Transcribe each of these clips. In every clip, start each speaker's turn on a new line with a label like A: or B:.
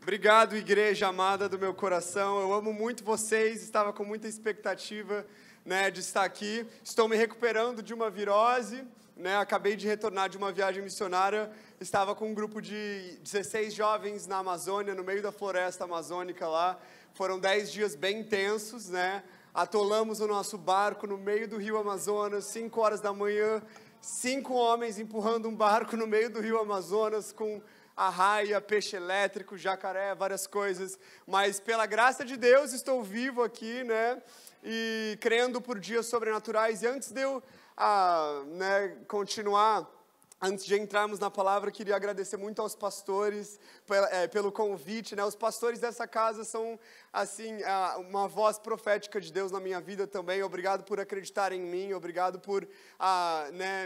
A: Obrigado, igreja amada do meu coração. Eu amo muito vocês, estava com muita expectativa, de estar aqui. Estou me recuperando de uma virose, acabei de retornar de uma viagem missionária. Estava com um grupo de 16 jovens na Amazônia, no meio da floresta amazônica lá. Foram 10 dias bem intensos, Atolamos o nosso barco no meio do rio Amazonas, 5 horas da manhã, 5 homens empurrando um barco no meio do rio Amazonas com arraia, peixe elétrico, jacaré, várias coisas, mas pela graça de Deus estou vivo aqui, e crendo por dias sobrenaturais. E antes de eu continuar, antes de entrarmos na palavra, queria agradecer muito aos pastores pelo convite, Os pastores dessa casa são, assim, uma voz profética de Deus na minha vida também. Obrigado por acreditarem em mim, obrigado por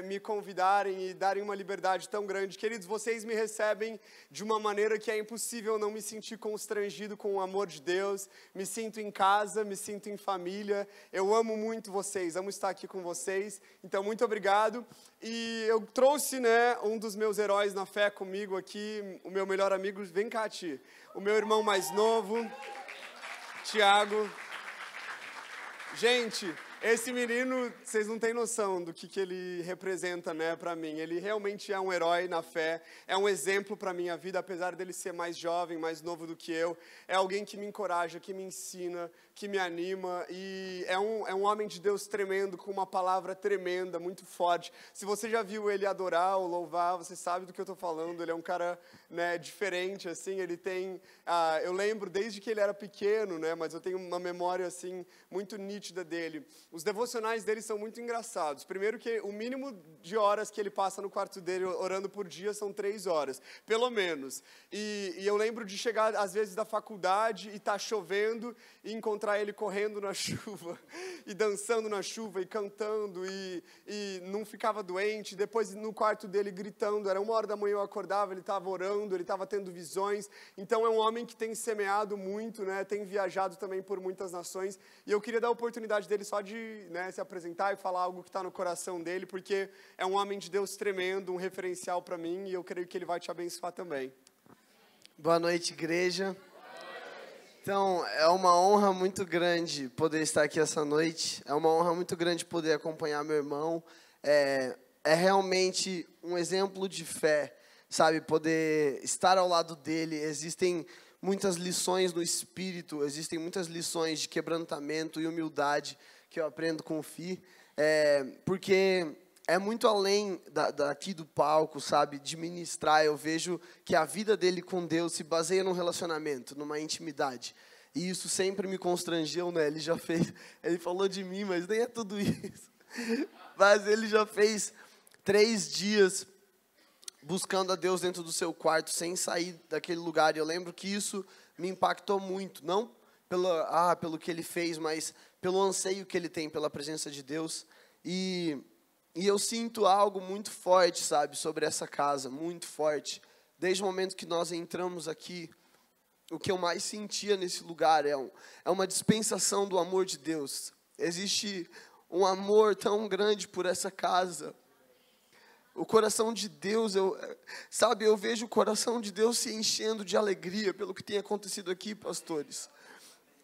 A: me convidarem e darem uma liberdade tão grande. Queridos, vocês me recebem de uma maneira que é impossível não me sentir constrangido com o amor de Deus. Me sinto em casa, me sinto em família. Eu amo muito vocês, amo estar aqui com vocês. Então, muito obrigado. E eu trouxe, um dos meus heróis na fé comigo aqui, o meu melhor amigo. Vem cá, Ti. O meu irmão mais novo, Tiago. Gente, esse menino, vocês não têm noção do que ele representa, para mim. Ele realmente é um herói na fé, é um exemplo para a minha vida, apesar dele ser mais jovem, mais novo do que eu. É alguém que me encoraja, que me ensina, que me anima, e é um homem de Deus tremendo, com uma palavra tremenda, muito forte. Se você já viu ele adorar ou louvar, você sabe do que eu estou falando. Ele é um cara, diferente, assim. Ele tem, eu lembro desde que ele era pequeno, mas eu tenho uma memória, assim, muito nítida dele. Os devocionais dele são muito engraçados. Primeiro que o mínimo de horas que ele passa no quarto dele orando por dia são 3 horas, pelo menos. E eu lembro de chegar, às vezes, da faculdade e estar chovendo e encontrar ele correndo na chuva, e dançando na chuva, e cantando, e não ficava doente. Depois, no quarto dele, gritando. Era 1 hora da manhã, eu acordava, ele estava orando, ele estava tendo visões. Então, é um homem que tem semeado muito, tem viajado também por muitas nações. E eu queria dar a oportunidade dele só de se apresentar e falar algo que está no coração dele, porque é um homem de Deus tremendo, um referencial para mim, e eu creio que ele vai te abençoar também.
B: Boa noite, igreja. Então, é uma honra muito grande poder estar aqui essa noite. É uma honra muito grande poder acompanhar meu irmão. É realmente um exemplo de fé, sabe? Poder estar ao lado dele. Existem muitas lições no espírito, existem muitas lições de quebrantamento e humildade que eu aprendo com o Fi, porque é muito além daqui do palco, sabe, de ministrar. Eu vejo que a vida dele com Deus se baseia num relacionamento, numa intimidade, e isso sempre me constrangeu, ele falou de mim, mas nem é tudo isso, mas ele já fez 3 dias buscando a Deus dentro do seu quarto, sem sair daquele lugar, e eu lembro que isso me impactou muito, não pelo que ele fez, mas pelo anseio que ele tem pela presença de Deus. E eu sinto algo muito forte, sabe, sobre essa casa, muito forte. Desde o momento que nós entramos aqui, o que eu mais sentia nesse lugar é uma dispensação do amor de Deus. Existe um amor tão grande por essa casa. O coração de Deus, eu vejo o coração de Deus se enchendo de alegria pelo que tem acontecido aqui, pastores.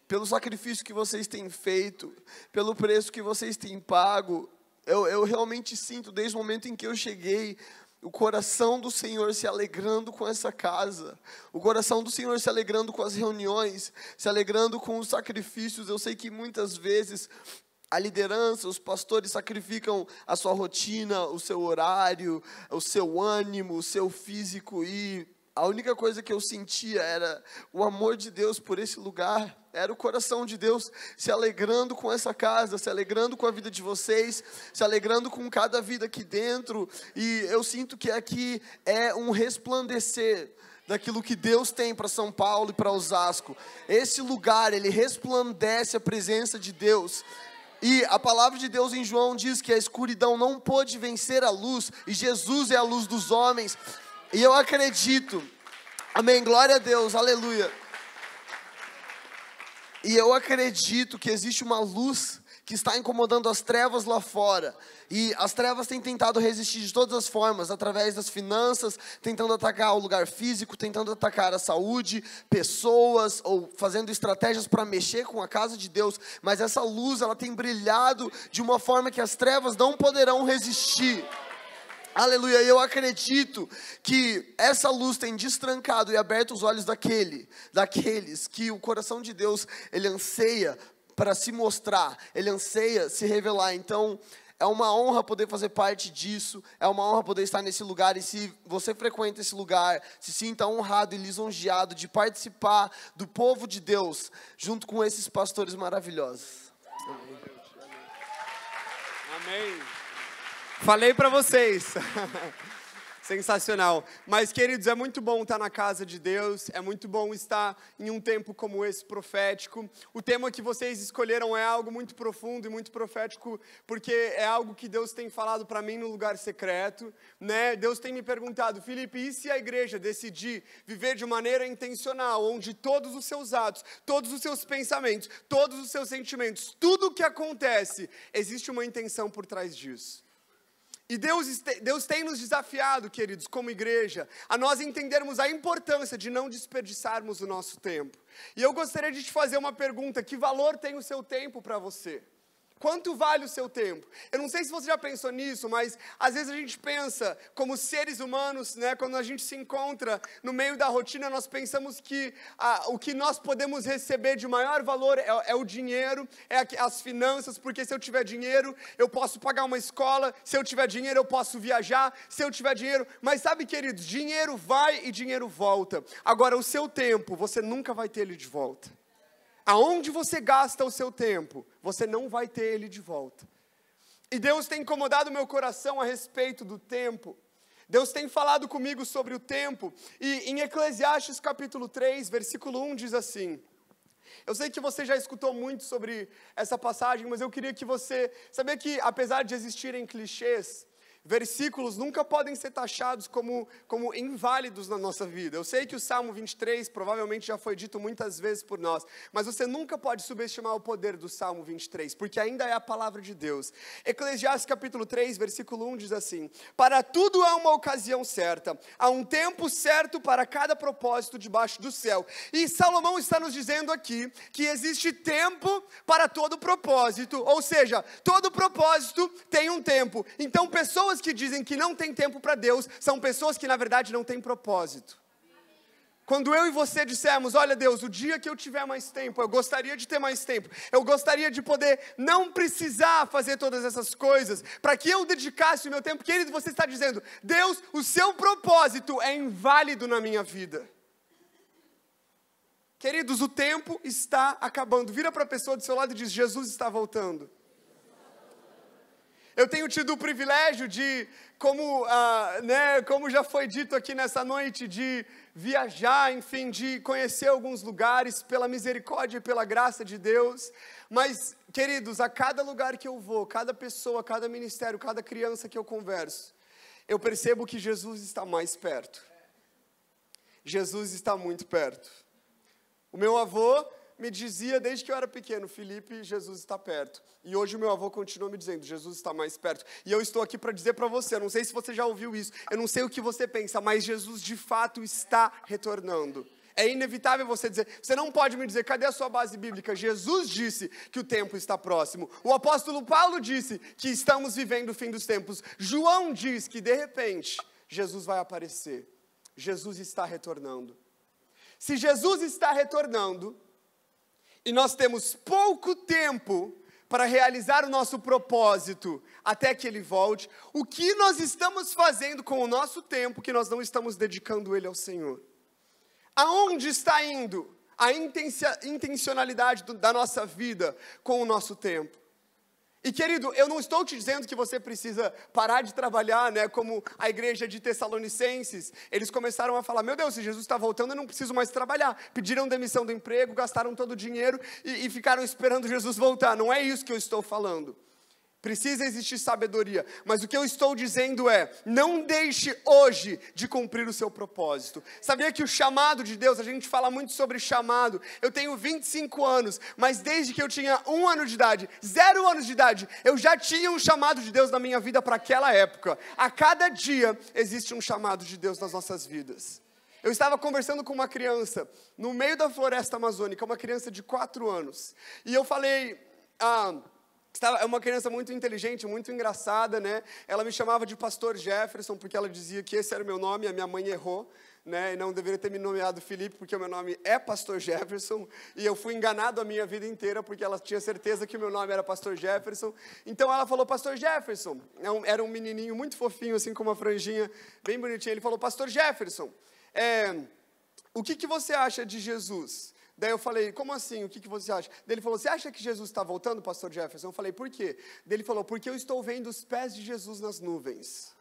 B: Pelo sacrifício que vocês têm feito, pelo preço que vocês têm pago. Eu realmente sinto, desde o momento em que eu cheguei, o coração do Senhor se alegrando com essa casa, o coração do Senhor se alegrando com as reuniões, se alegrando com os sacrifícios. Eu sei que muitas vezes a liderança, os pastores sacrificam a sua rotina, o seu horário, o seu ânimo, o seu físico, e a única coisa que eu sentia era o amor de Deus por esse lugar. Era o coração de Deus se alegrando com essa casa, se alegrando com a vida de vocês, se alegrando com cada vida aqui dentro. E eu sinto que aqui é um resplandecer daquilo que Deus tem para São Paulo e para Osasco. Esse lugar, ele resplandece a presença de Deus. E a palavra de Deus em João diz que a escuridão não pôde vencer a luz, e Jesus é a luz dos homens. E eu acredito, amém, glória a Deus, aleluia. E eu acredito que existe uma luz que está incomodando as trevas lá fora. E as trevas têm tentado resistir de todas as formas, através das finanças, tentando atacar o lugar físico, tentando atacar a saúde, pessoas, ou fazendo estratégias para mexer com a casa de Deus. Mas essa luz, ela tem brilhado de uma forma que as trevas não poderão resistir. Aleluia, e eu acredito que essa luz tem destrancado e aberto os olhos daqueles que o coração de Deus, ele anseia para se mostrar, ele anseia se revelar. Então, é uma honra poder fazer parte disso, é uma honra poder estar nesse lugar. E se você frequenta esse lugar, se sinta honrado e lisonjeado de participar do povo de Deus, junto com esses pastores maravilhosos.
A: Amém. Amém. Falei para vocês. Sensacional. Mas, queridos, é muito bom estar na casa de Deus, é muito bom estar em um tempo como esse profético. O tema que vocês escolheram é algo muito profundo e muito profético, porque é algo que Deus tem falado para mim no lugar secreto, né? Deus tem me perguntado: Felipe, e se a igreja decidir viver de maneira intencional, onde todos os seus atos, todos os seus pensamentos, todos os seus sentimentos, tudo o que acontece, existe uma intenção por trás disso? E Deus tem nos desafiado, queridos, como igreja, a nós entendermos a importância de não desperdiçarmos o nosso tempo. E eu gostaria de te fazer uma pergunta: que valor tem o seu tempo para você? Quanto vale o seu tempo? Eu não sei se você já pensou nisso, mas às vezes a gente pensa como seres humanos, né? Quando a gente se encontra no meio da rotina, nós pensamos que o que nós podemos receber de maior valor é o dinheiro, as finanças, porque se eu tiver dinheiro, eu posso pagar uma escola, se eu tiver dinheiro, eu posso viajar, se eu tiver dinheiro. Mas sabe, queridos, dinheiro vai e dinheiro volta. Agora, o seu tempo, você nunca vai ter ele de volta. Aonde você gasta o seu tempo, você não vai ter ele de volta. E Deus tem incomodado o meu coração a respeito do tempo. Deus tem falado comigo sobre o tempo. E em Eclesiastes capítulo 3, versículo 1 diz assim: eu sei que você já escutou muito sobre essa passagem, mas eu queria que você... Sabia que apesar de existirem clichês, versículos nunca podem ser taxados como inválidos na nossa vida. Eu sei que o Salmo 23 provavelmente já foi dito muitas vezes por nós, mas você nunca pode subestimar o poder do Salmo 23, porque ainda é a palavra de Deus. Eclesiastes capítulo 3, versículo 1 diz assim: para tudo há uma ocasião certa, há um tempo certo para cada propósito debaixo do céu. E Salomão está nos dizendo aqui que existe tempo para todo propósito, ou seja, todo propósito tem um tempo. Então, pessoas que dizem que não tem tempo para Deus são pessoas que na verdade não têm propósito. Quando eu e você dissermos: olha Deus, o dia que eu tiver mais tempo, eu gostaria de ter mais tempo, eu gostaria de poder não precisar fazer todas essas coisas, para que eu dedicasse o meu tempo, querido, você está dizendo: Deus, o seu propósito é inválido na minha vida. Queridos, o tempo está acabando. Vira para a pessoa do seu lado e diz: Jesus está voltando. Eu tenho tido o privilégio de, como já foi dito aqui nessa noite, de viajar, enfim, de conhecer alguns lugares pela misericórdia e pela graça de Deus. Mas, queridos, a cada lugar que eu vou, cada pessoa, cada ministério, cada criança que eu converso, eu percebo que Jesus está mais perto. Jesus está muito perto. O meu avô me dizia desde que eu era pequeno: Felipe, Jesus está perto. E hoje o meu avô continua me dizendo: Jesus está mais perto. E eu estou aqui para dizer para você, eu não sei se você já ouviu isso, eu não sei o que você pensa, mas Jesus de fato está retornando. É inevitável você dizer, você não pode me dizer: cadê a sua base bíblica? Jesus disse que o tempo está próximo. O apóstolo Paulo disse que estamos vivendo o fim dos tempos. João diz que de repente Jesus vai aparecer. Jesus está retornando. Se Jesus está retornando, e nós temos pouco tempo para realizar o nosso propósito até que Ele volte, o que nós estamos fazendo com o nosso tempo que nós não estamos dedicando ele ao Senhor? Aonde está indo a intencionalidade da nossa vida com o nosso tempo? E querido, eu não estou te dizendo que você precisa parar de trabalhar, né, como a igreja de Tessalonicenses. Eles começaram a falar: meu Deus, se Jesus está voltando, eu não preciso mais trabalhar. Pediram demissão do emprego, gastaram todo o dinheiro e ficaram esperando Jesus voltar. Não é isso que eu estou falando. precisa existir sabedoria, mas o que eu estou dizendo é, não deixe hoje de cumprir o seu propósito. Sabia que o chamado de Deus, a gente fala muito sobre chamado, eu tenho 25 anos, mas desde que eu tinha 1 ano de idade, 0 anos de idade, eu já tinha um chamado de Deus na minha vida para aquela época. A cada dia existe um chamado de Deus nas nossas vidas. Eu estava conversando com uma criança, no meio da floresta amazônica, uma criança de 4 anos, e eu falei, é uma criança muito inteligente, muito engraçada, né? Ela me chamava de Pastor Jefferson, porque ela dizia que esse era o meu nome, a minha mãe errou, né? E não deveria ter me nomeado Felipe, porque o meu nome é Pastor Jefferson, e eu fui enganado a minha vida inteira, porque ela tinha certeza que o meu nome era Pastor Jefferson. Então ela falou, Pastor Jefferson, era um menininho muito fofinho, assim, com uma franjinha bem bonitinha. Ele falou, Pastor Jefferson, o que você acha de Jesus? Daí eu falei, como assim, o que você acha? Daí ele falou, você acha que Jesus está voltando, Pastor Jefferson? Eu falei, por quê? Daí ele falou, porque eu estou vendo os pés de Jesus nas nuvens.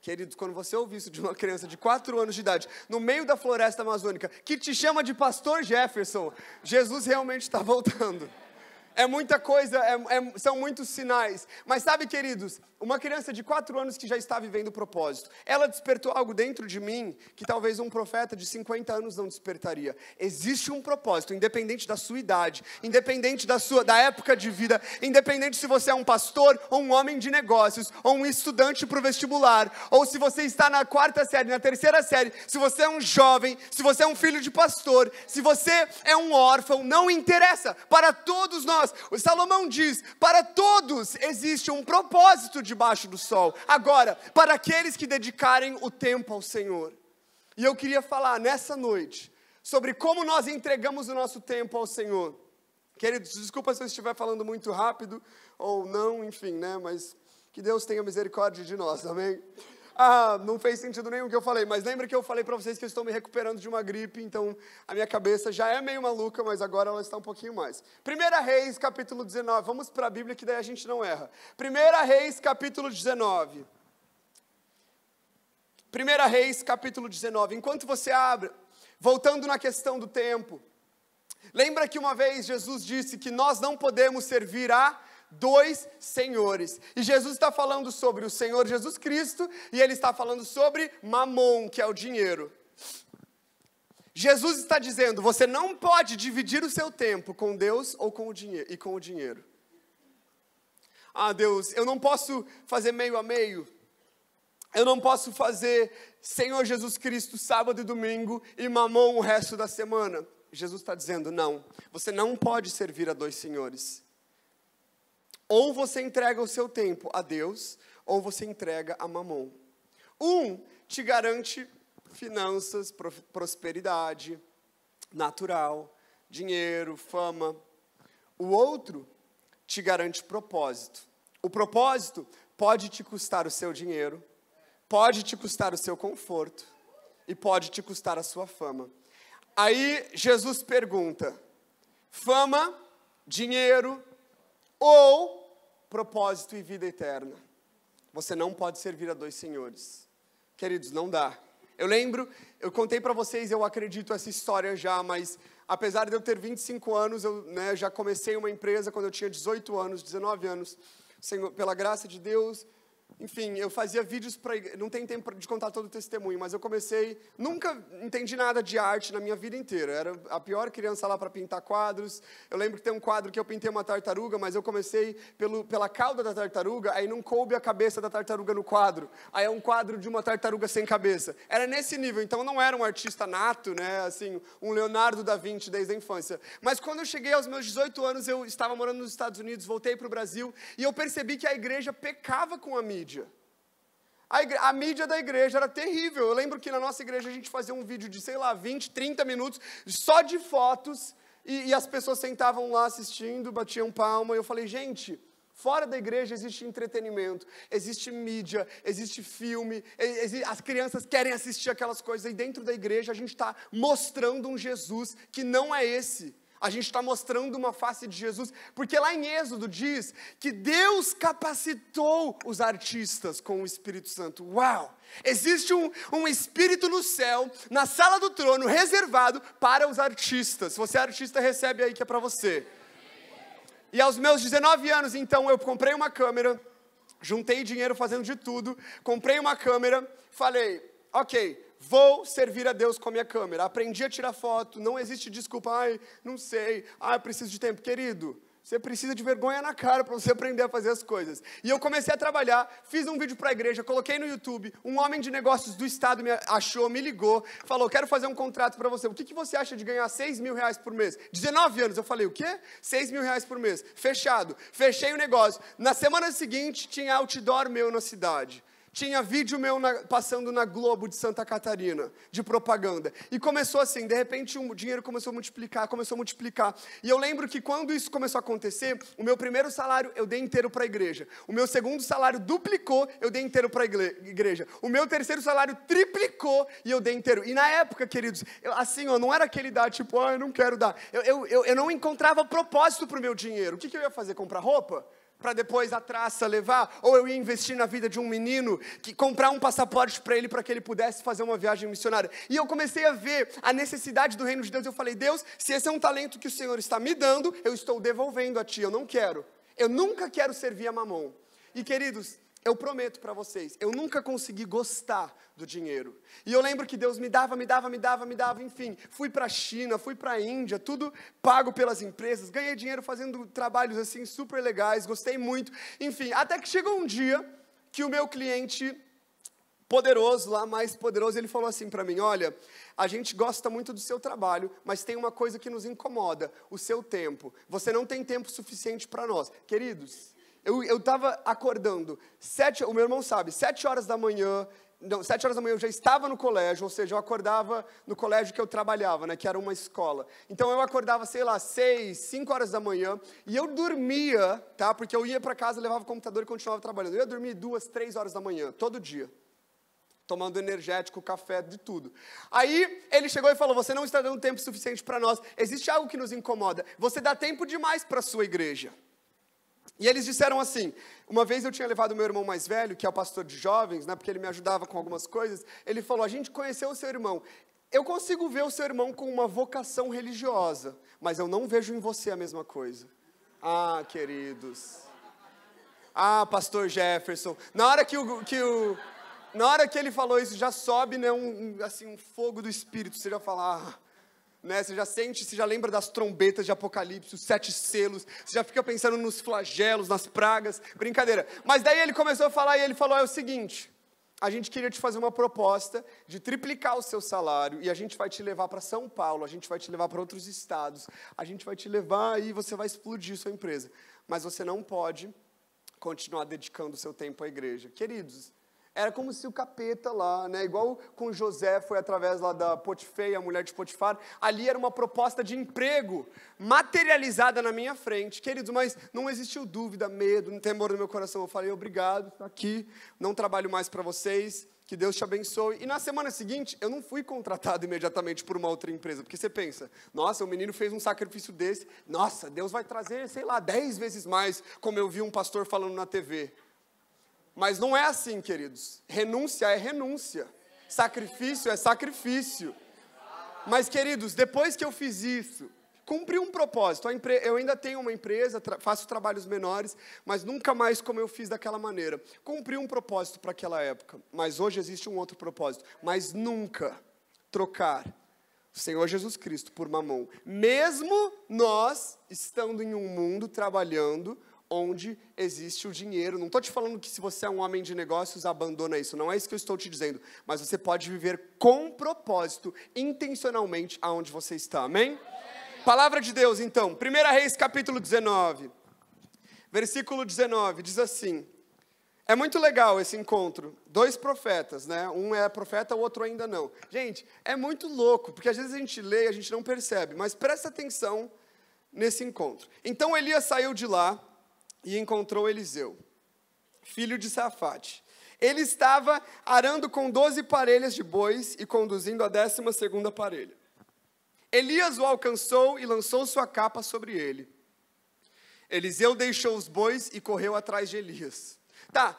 A: Queridos, quando você ouve isso de uma criança de 4 anos de idade, no meio da floresta amazônica, que te chama de Pastor Jefferson, Jesus realmente está voltando. É muita coisa, são muitos sinais. Mas sabe, queridos, uma criança de 4 anos que já está vivendo o propósito, ela despertou algo dentro de mim que talvez um profeta de 50 anos não despertaria. Existe um propósito, independente da sua idade, independente da época de vida, independente se você é um pastor, ou um homem de negócios, ou um estudante para o vestibular, ou se você está na 4ª série, na 3ª série, se você é um jovem, se você é um filho de pastor, se você é um órfão, não interessa, para todos nós. O Salomão diz, para todos existe um propósito debaixo do sol. Agora, para aqueles que dedicarem o tempo ao Senhor. E eu queria falar nessa noite sobre como nós entregamos o nosso tempo ao Senhor. Queridos, desculpa se eu estiver falando muito rápido ou não, enfim, né? Mas que Deus tenha misericórdia de nós, amém? Não fez sentido nenhum o que eu falei, mas lembra que eu falei para vocês que eu estou me recuperando de uma gripe, então a minha cabeça já é meio maluca, mas agora ela está um pouquinho mais. 1 Reis, capítulo 19, vamos para a Bíblia que daí a gente não erra. 1 Reis, capítulo 19. 1 Reis, capítulo 19, enquanto você abre, voltando na questão do tempo, lembra que uma vez Jesus disse que nós não podemos servir a 2 senhores, e Jesus está falando sobre o Senhor Jesus Cristo, e Ele está falando sobre Mamon, que é o dinheiro. Jesus está dizendo, você não pode dividir o seu tempo com Deus ou com o dinheiro. Deus, eu não posso fazer meio a meio, eu não posso fazer Senhor Jesus Cristo sábado e domingo, e Mamon o resto da semana. Jesus está dizendo, não, você não pode servir a 2 senhores. Ou você entrega o seu tempo a Deus, ou você entrega a Mamon. Um te garante finanças, prosperidade, natural, dinheiro, fama. O outro te garante propósito. O propósito pode te custar o seu dinheiro, pode te custar o seu conforto, e pode te custar a sua fama. Aí Jesus pergunta, fama, dinheiro, ou propósito e vida eterna. Você não pode servir a 2 senhores. Queridos, não dá. Eu lembro, eu contei para vocês, eu acredito essa história já, mas apesar de eu ter 25 anos, eu já comecei uma empresa quando eu tinha 18 anos, 19 anos. Senhor, pela graça de Deus, enfim, eu fazia vídeos para... Não tem tempo de contar todo o testemunho, mas eu comecei... Nunca entendi nada de arte na minha vida inteira. Era a pior criança lá para pintar quadros. Eu lembro que tem um quadro que eu pintei uma tartaruga, mas eu comecei pela cauda da tartaruga, aí não coube a cabeça da tartaruga no quadro. Aí é um quadro de uma tartaruga sem cabeça. Era nesse nível, então eu não era um artista nato, né? Assim, um Leonardo da Vinci desde a infância. Mas quando eu cheguei aos meus 18 anos, eu estava morando nos Estados Unidos, voltei para o Brasil, e eu percebi que a igreja pecava com a mídia. A mídia da igreja era terrível. Eu lembro que na nossa igreja a gente fazia um vídeo de, 20, 30 minutos, só de fotos, e as pessoas sentavam lá assistindo, batiam palma, e eu falei, gente, fora da igreja existe entretenimento, existe mídia, existe filme, as crianças querem assistir aquelas coisas, e dentro da igreja a gente está mostrando um Jesus que não é esse. A gente está mostrando uma face de Jesus, porque lá em Êxodo diz que Deus capacitou os artistas com o Espírito Santo. Uau! Existe um espírito no céu, na sala do trono, reservado para os artistas. Se você é artista, recebe aí que é para você. E aos meus 19 anos, então, eu comprei uma câmera, juntei dinheiro fazendo de tudo, comprei uma câmera, falei, ok, vou servir a Deus com a minha câmera. Aprendi a tirar foto, não existe desculpa, ai, não sei, ai, preciso de tempo. Querido, você precisa de vergonha na cara para você aprender a fazer as coisas. E eu comecei a trabalhar, fiz um vídeo para a igreja, coloquei no YouTube, um homem de negócios do estado me achou, me ligou, falou, quero fazer um contrato para você. O que você acha de ganhar 6 mil reais por mês? 19 anos, eu falei, o quê? 6 mil reais por mês. Fechado. Fechei o negócio. Na semana seguinte, tinha outdoor meu na cidade. Tinha vídeo meu passando na Globo de Santa Catarina, de propaganda. E começou assim, de repente o dinheiro começou a multiplicar. E eu lembro que quando isso começou a acontecer, o meu primeiro salário eu dei inteiro para a igreja. O meu segundo salário duplicou, eu dei inteiro para a igreja. O meu terceiro salário triplicou e eu dei inteiro. E na época, queridos, não era aquele dar, tipo, eu não quero dar. Eu não encontrava propósito para o meu dinheiro. O que eu ia fazer? Comprar roupa? Para depois a traça levar, ou eu ia investir na vida de um menino, comprar um passaporte para ele, para que ele pudesse fazer uma viagem missionária. E eu comecei a ver a necessidade do reino de Deus, eu falei, Deus, se esse é um talento que o Senhor está me dando, eu estou devolvendo a Ti, eu não quero. Eu nunca quero servir a mamão. E queridos, eu prometo para vocês, eu nunca consegui gostar do dinheiro. E eu lembro que Deus me dava, enfim. Fui para a China, fui para a Índia, tudo pago pelas empresas. Ganhei dinheiro fazendo trabalhos assim super legais, gostei muito. Enfim, até que chegou um dia que o meu cliente poderoso, lá mais poderoso, ele falou assim para mim, olha, a gente gosta muito do seu trabalho, mas tem uma coisa que nos incomoda, o seu tempo. Você não tem tempo suficiente para nós. Queridos, eu estava acordando, o meu irmão sabe, 7 horas da manhã eu já estava no colégio, ou seja, eu acordava no colégio que eu trabalhava, né, que era uma escola. Então eu acordava, 6, 5 horas da manhã, e eu dormia, tá, porque eu ia para casa, levava o computador e continuava trabalhando. Eu ia dormir 2, 3 horas da manhã, todo dia, tomando energético, café, de tudo. Aí ele chegou e falou, você não está dando tempo suficiente para nós, existe algo que nos incomoda, você dá tempo demais para a sua igreja. E eles disseram assim, uma vez eu tinha levado meu irmão mais velho, que é o pastor de jovens, né, porque ele me ajudava com algumas coisas, ele falou, a gente conheceu o seu irmão, eu consigo ver o seu irmão com uma vocação religiosa, mas eu não vejo em você a mesma coisa. Ah, queridos. Ah, pastor Jefferson. Na hora que ele falou isso, já sobe, né, um fogo do Espírito, você já fala, né, você já sente, você já lembra das trombetas de Apocalipse, os 7 selos, você já fica pensando nos flagelos, nas pragas, brincadeira. Mas daí ele começou a falar e ele falou, é o seguinte, a gente queria te fazer uma proposta de triplicar o seu salário e a gente vai te levar para São Paulo, a gente vai te levar para outros estados, a gente vai te levar e você vai explodir sua empresa. Mas você não pode continuar dedicando o seu tempo à igreja. Queridos, era como se o capeta lá, né, igual com José foi através lá da Potifeia, a mulher de Potifar, ali era uma proposta de emprego materializada na minha frente. Queridos, mas não existiu dúvida, medo, temor no meu coração. Eu falei, obrigado, estou aqui, não trabalho mais para vocês, que Deus te abençoe. E na semana seguinte, eu não fui contratado imediatamente por uma outra empresa, porque você pensa, nossa, o menino fez um sacrifício desse, nossa, Deus vai trazer, 10 vezes mais, como eu vi um pastor falando na TV. Mas não é assim, queridos. Renúncia é renúncia. Sacrifício é sacrifício. Mas, queridos, depois que eu fiz isso, cumpri um propósito. Eu ainda tenho uma empresa, faço trabalhos menores, mas nunca mais como eu fiz daquela maneira. Cumpri um propósito para aquela época, mas hoje existe um outro propósito. Mas nunca trocar o Senhor Jesus Cristo por mamão. Mesmo nós estando em um mundo trabalhando onde existe o dinheiro. Não estou te falando que se você é um homem de negócios, abandona isso. Não é isso que eu estou te dizendo. Mas você pode viver com propósito, intencionalmente, aonde você está. Amém? Palavra de Deus, então. 1 Reis, capítulo 19. Versículo 19, diz assim. É muito legal esse encontro. 2 profetas, né? Um é profeta, o outro ainda não. Gente, é muito louco, porque às vezes a gente lê e a gente não percebe. Mas presta atenção nesse encontro. Então Elias saiu de lá e encontrou Eliseu, filho de Safate. Ele estava arando com 12 parelhas de bois e conduzindo a 12ª parelha. Elias o alcançou e lançou sua capa sobre ele. Eliseu deixou os bois e correu atrás de Elias. Tá,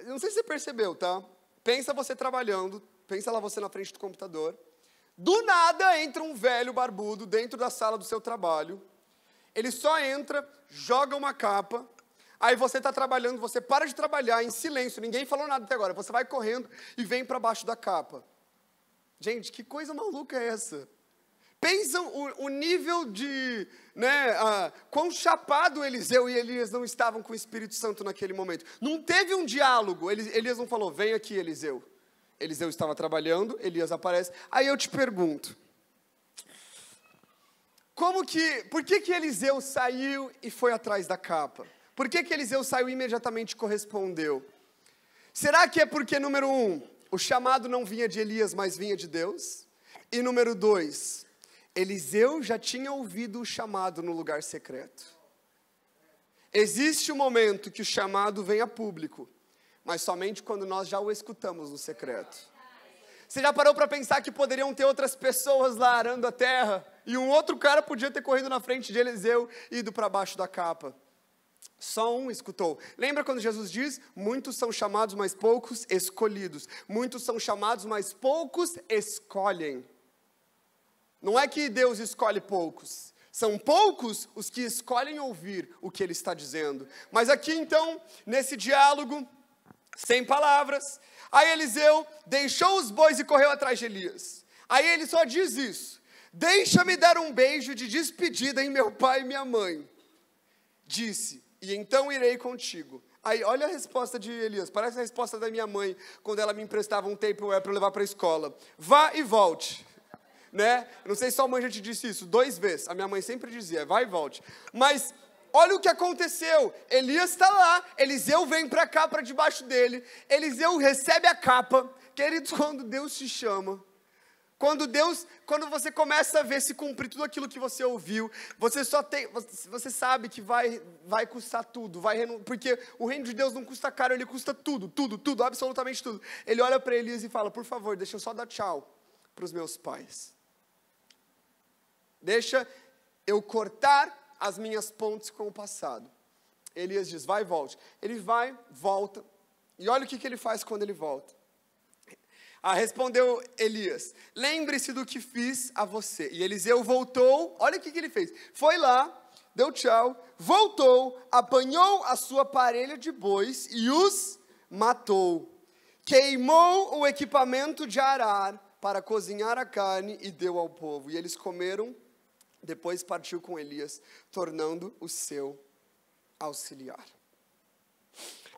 A: não sei se você percebeu, tá? Pensa você trabalhando, pensa lá você na frente do computador. Do nada entra um velho barbudo dentro da sala do seu trabalho. Ele só entra, joga uma capa, aí você está trabalhando, você para de trabalhar em silêncio, ninguém falou nada até agora, você vai correndo e vem para baixo da capa. Gente, que coisa maluca é essa? Pensam o nível de, quão chapado Eliseu e Elias não estavam com o Espírito Santo naquele momento. Não teve um diálogo, Elias não falou, vem aqui Eliseu. Eliseu estava trabalhando, Elias aparece. Aí eu te pergunto, por que Eliseu saiu e foi atrás da capa? Por que Eliseu saiu e imediatamente correspondeu? Será que é porque, número 1, o chamado não vinha de Elias, mas vinha de Deus? E número 2, Eliseu já tinha ouvido o chamado no lugar secreto. Existe um momento que o chamado vem a público, mas somente quando nós já o escutamos no secreto. Você já parou para pensar que poderiam ter outras pessoas lá arando a terra, e um outro cara podia ter corrido na frente de Eliseu e ido para baixo da capa? Só um escutou. Lembra quando Jesus diz, muitos são chamados, mas poucos escolhidos. Muitos são chamados, mas poucos escolhem. Não é que Deus escolhe poucos, são poucos os que escolhem ouvir o que Ele está dizendo. Mas aqui então, nesse diálogo, sem palavras, aí Eliseu deixou os bois e correu atrás de Elias. Aí ele só diz isso, deixa-me dar um beijo de despedida em meu pai e minha mãe. Disse, e então irei contigo. Aí olha a resposta de Elias, parece a resposta da minha mãe, quando ela me emprestava um Tupperware para eu levar para a escola. Vá e volte. Não sei se sua mãe já te disse isso 2 vezes, a minha mãe sempre dizia, vai e volte, mas olha o que aconteceu, Elias está lá, Eliseu vem para cá, para debaixo dele, Eliseu recebe a capa, queridos, quando Deus te chama, quando você começa a ver se cumprir tudo aquilo que você ouviu, você sabe que vai custar tudo, porque o reino de Deus não custa caro, ele custa tudo, absolutamente tudo. Ele olha para Elias e fala, por favor, deixa eu só dar tchau para os meus pais. Deixa eu cortar as minhas pontes com o passado. Elias diz, vai e volte. Ele vai, volta, e olha o que ele faz quando ele volta. Respondeu Elias, lembre-se do que fiz a você. E Eliseu voltou, olha o que ele fez. Foi lá, deu tchau, voltou, apanhou a sua parelha de bois e os matou. Queimou o equipamento de arar para cozinhar a carne e deu ao povo. E eles comeram, depois partiu com Elias, tornando o seu auxiliar.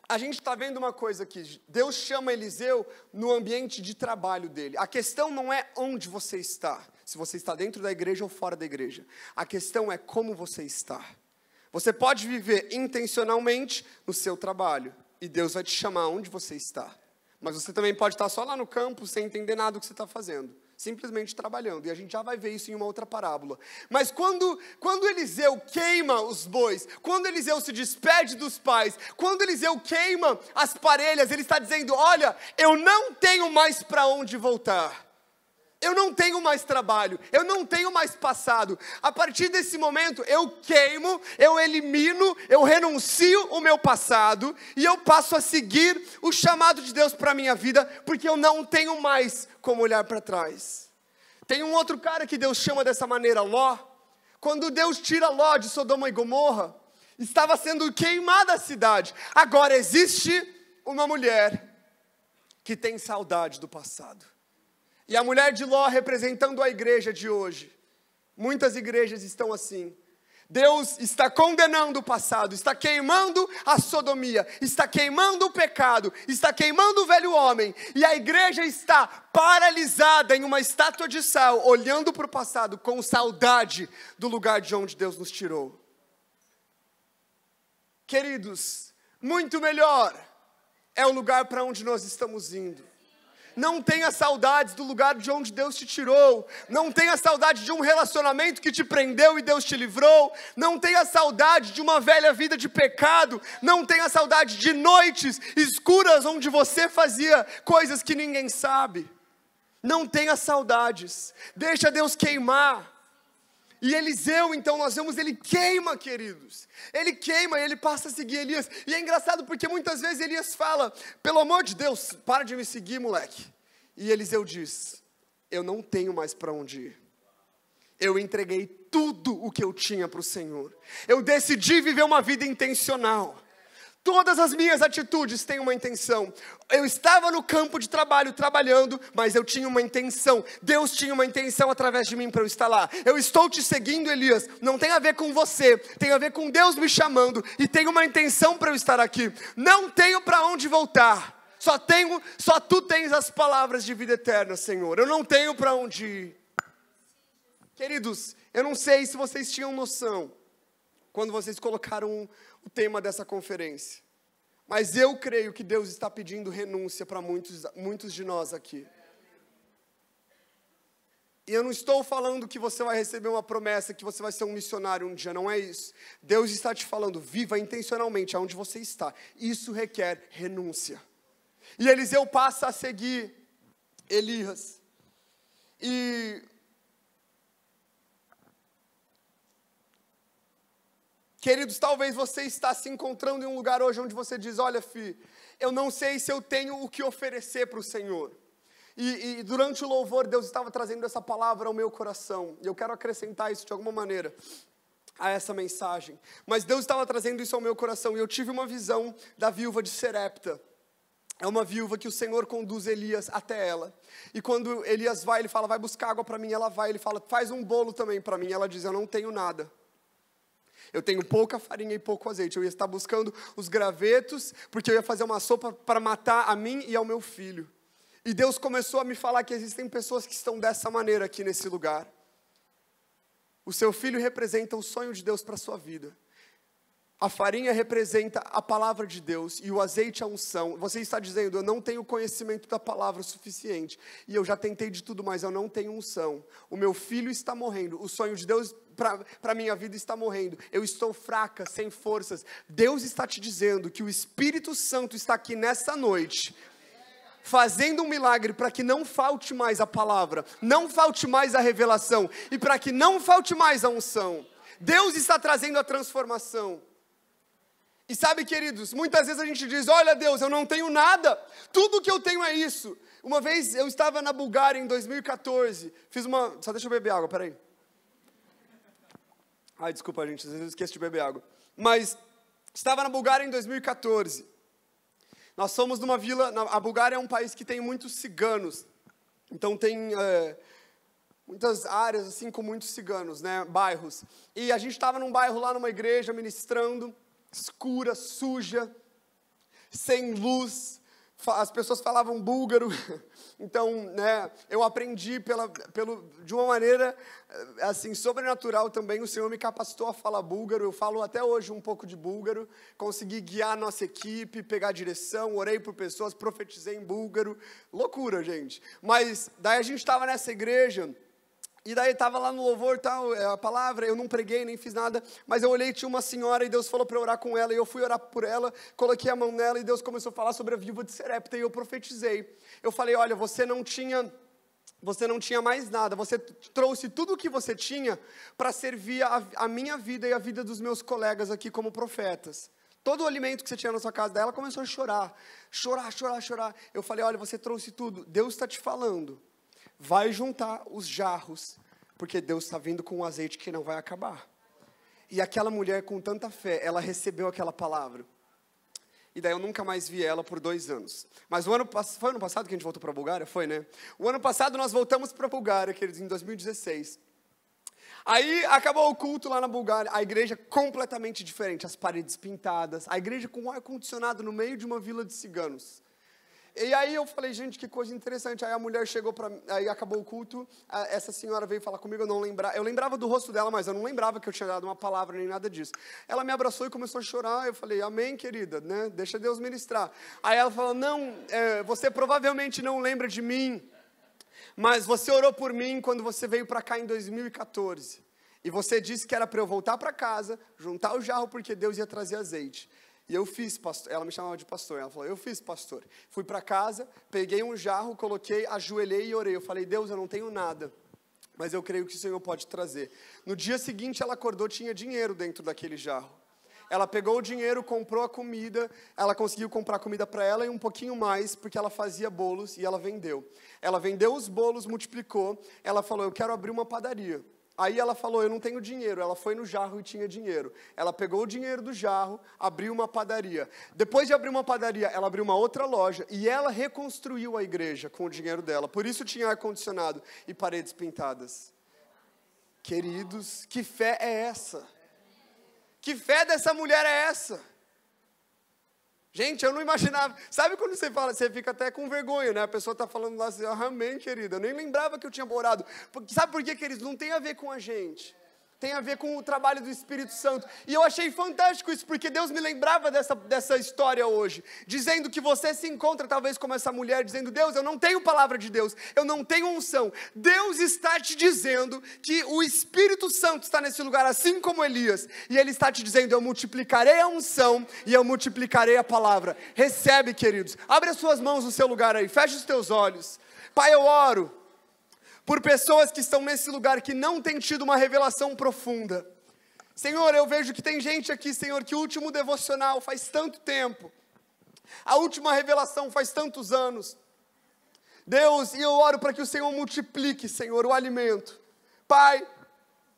A: A gente está vendo uma coisa aqui, Deus chama Eliseu no ambiente de trabalho dele. A questão não é onde você está, se você está dentro da igreja ou fora da igreja. A questão é como você está. Você pode viver intencionalmente no seu trabalho, e Deus vai te chamar onde você está. Mas você também pode estar só lá no campo, sem entender nada do que você está fazendo. Simplesmente trabalhando, e a gente já vai ver isso em uma outra parábola. Mas quando Eliseu queima os bois, quando Eliseu se despede dos pais, quando Eliseu queima as parelhas, ele está dizendo, olha, eu não tenho mais para onde voltar. Eu não tenho mais trabalho, eu não tenho mais passado. A partir desse momento, eu queimo, eu elimino, eu renuncio o meu passado e eu passo a seguir o chamado de Deus para a minha vida, porque eu não tenho mais como olhar para trás. Tem um outro cara que Deus chama dessa maneira, Ló. Quando Deus tira Ló de Sodoma e Gomorra, estava sendo queimada a cidade. Agora existe uma mulher que tem saudade do passado. E a mulher de Ló representando a igreja de hoje. Muitas igrejas estão assim. Deus está condenando o passado, está queimando a sodomia, está queimando o pecado, está queimando o velho homem. E a igreja está paralisada em uma estátua de sal, olhando para o passado com saudade do lugar de onde Deus nos tirou. Queridos, muito melhor é o lugar para onde nós estamos indo. Não tenha saudades do lugar de onde Deus te tirou. Não tenha saudade de um relacionamento que te prendeu e Deus te livrou. Não tenha saudade de uma velha vida de pecado. Não tenha saudade de noites escuras onde você fazia coisas que ninguém sabe. Não tenha saudades. Deixa Deus queimar. E Eliseu, então, nós vemos, ele queima, queridos. Ele queima e ele passa a seguir Elias. E é engraçado porque muitas vezes Elias fala, pelo amor de Deus, para de me seguir, moleque. E Eliseu diz, eu não tenho mais para onde ir. eu entreguei tudo o que eu tinha para o Senhor. Eu decidi viver uma vida intencional. Todas as minhas atitudes têm uma intenção. Eu estava no campo de trabalho, trabalhando, mas eu tinha uma intenção. Deus tinha uma intenção através de mim para eu estar lá. Eu estou te seguindo, Elias. Não tem a ver com você, tem a ver com Deus me chamando. E tem uma intenção para eu estar aqui. Não tenho para onde voltar. Só tu tens as palavras de vida eterna, Senhor. Eu não tenho para onde ir. Queridos, eu não sei se vocês tinham noção quando vocês colocaram o tema dessa conferência. Mas eu creio que Deus está pedindo renúncia para muitos de nós aqui. E eu não estou falando que você vai receber uma promessa, que você vai ser um missionário um dia, não é isso. Deus está te falando, viva intencionalmente aonde você está. Isso requer renúncia. E Eliseu passa a seguir Elias. E queridos, talvez você está se encontrando em um lugar hoje onde você diz, olha filho, eu não sei se eu tenho o que oferecer para o Senhor. E durante o louvor, Deus estava trazendo essa palavra ao meu coração. E eu quero acrescentar isso de alguma maneira a essa mensagem. Mas Deus estava trazendo isso ao meu coração. E eu tive uma visão da viúva de Serepta. É uma viúva que o Senhor conduz Elias até ela. E quando Elias vai, ele fala, vai buscar água para mim. Ela vai, ele fala, faz um bolo também para mim. Ela diz, eu não tenho nada. Eu tenho pouca farinha e pouco azeite. Eu ia estar buscando os gravetos, porque eu ia fazer uma sopa para matar a mim e ao meu filho. E Deus começou a me falar que existem pessoas que estão dessa maneira aqui nesse lugar. O seu filho representa o sonho de Deus para a sua vida. A farinha representa a palavra de Deus e o azeite a unção. Você está dizendo, eu não tenho conhecimento da palavra o suficiente. E eu já tentei de tudo, mas eu não tenho unção. O meu filho está morrendo. O sonho de Deus para a minha vida está morrendo. Eu estou fraca, sem forças. Deus está te dizendo que o Espírito Santo está aqui nessa noite, fazendo um milagre para que não falte mais a palavra, não falte mais a revelação e para que não falte mais a unção. Deus está trazendo a transformação. E sabe, queridos, muitas vezes a gente diz, olha Deus, eu não tenho nada, tudo que eu tenho é isso. Uma vez eu estava na Bulgária em 2014, só deixa eu beber água, peraí. Ai, desculpa gente, às vezes eu esqueço de beber água. Mas estava na Bulgária em 2014. Nós fomos numa vila, a Bulgária é um país que tem muitos ciganos. Então tem muitas áreas assim com muitos ciganos, né, bairros. E a gente estava num bairro lá, numa igreja, ministrando, escura, suja, sem luz. As pessoas falavam búlgaro. Então, né, eu aprendi de uma maneira assim, sobrenatural também. O Senhor me capacitou a falar búlgaro. Eu falo até hoje um pouco de búlgaro. Consegui guiar a nossa equipe, pegar direção, orei por pessoas, profetizei em búlgaro. Loucura, gente. Mas daí a gente estava nessa igreja. E daí estava lá no louvor, tal, a palavra, eu não preguei, nem fiz nada, mas eu olhei, tinha uma senhora e Deus falou para eu orar com ela, e eu fui orar por ela, coloquei a mão nela e Deus começou a falar sobre a viúva de Serepta, e eu profetizei. Eu falei, olha, você não tinha mais nada, você trouxe tudo o que você tinha para servir a minha vida e a vida dos meus colegas aqui como profetas. Todo o alimento que você tinha na sua casa, daí ela começou a chorar. Eu falei, olha, você trouxe tudo, Deus está te falando. Vai juntar os jarros, porque Deus está vindo com um azeite que não vai acabar. E aquela mulher com tanta fé, ela recebeu aquela palavra. E daí eu nunca mais vi ela por 2 anos. Mas foi ano passado que a gente voltou para a Bulgária? Foi, né? O ano passado nós voltamos para a Bulgária, queridos, em 2016. Aí acabou o culto lá na Bulgária, a igreja completamente diferente, as paredes pintadas, a igreja com ar-condicionado no meio de uma vila de ciganos. E aí eu falei, gente, que coisa interessante. Aí a mulher chegou aí acabou o culto, essa senhora veio falar comigo, eu lembrava do rosto dela, mas eu não lembrava que eu tinha dado uma palavra nem nada disso. Ela me abraçou e começou a chorar, eu falei, amém, querida, né? Deixa Deus ministrar. Aí ela falou, não, você provavelmente não lembra de mim, mas você orou por mim quando você veio para cá em 2014. E você disse que era para eu voltar para casa, juntar o jarro porque Deus ia trazer azeite. E eu fiz, pastor. Ela me chamava de pastor. Ela falou, eu fiz, pastor. Fui para casa, peguei um jarro, coloquei, ajoelhei e orei. Eu falei, Deus, eu não tenho nada, mas eu creio que o Senhor pode trazer. No dia seguinte, ela acordou, tinha dinheiro dentro daquele jarro. Ela pegou o dinheiro, comprou a comida, ela conseguiu comprar comida para ela e um pouquinho mais, porque ela fazia bolos e ela vendeu. Ela vendeu os bolos, multiplicou. Ela falou, eu quero abrir uma padaria. Aí ela falou, eu não tenho dinheiro. Ela foi no jarro e tinha dinheiro. Ela pegou o dinheiro do jarro, abriu uma padaria. Depois de abrir uma padaria, ela abriu uma outra loja e ela reconstruiu a igreja com o dinheiro dela. Por isso tinha ar-condicionado e paredes pintadas. Queridos, que fé é essa? Que fé dessa mulher é essa? Gente, eu não imaginava. Sabe quando você fala, você fica até com vergonha, né? A pessoa está falando lá assim, amém, querida. Eu nem lembrava que eu tinha orado. Sabe por quê, queridos? Não tem a ver com a gente. Tem a ver com o trabalho do Espírito Santo. E eu achei fantástico isso, porque Deus me lembrava dessa história hoje. Dizendo que você se encontra talvez como essa mulher, dizendo, Deus, eu não tenho palavra de Deus, eu não tenho unção. Deus está te dizendo que o Espírito Santo está nesse lugar, assim como Elias. E Ele está te dizendo, eu multiplicarei a unção e eu multiplicarei a palavra. Recebe, queridos. Abre as suas mãos no seu lugar aí, feche os teus olhos. Pai, eu oro por pessoas que estão nesse lugar que não têm tido uma revelação profunda. Senhor, eu vejo que tem gente aqui, Senhor, que o último devocional faz tanto tempo. A última revelação faz tantos anos. Deus, e eu oro para que o Senhor multiplique, Senhor, o alimento. Pai,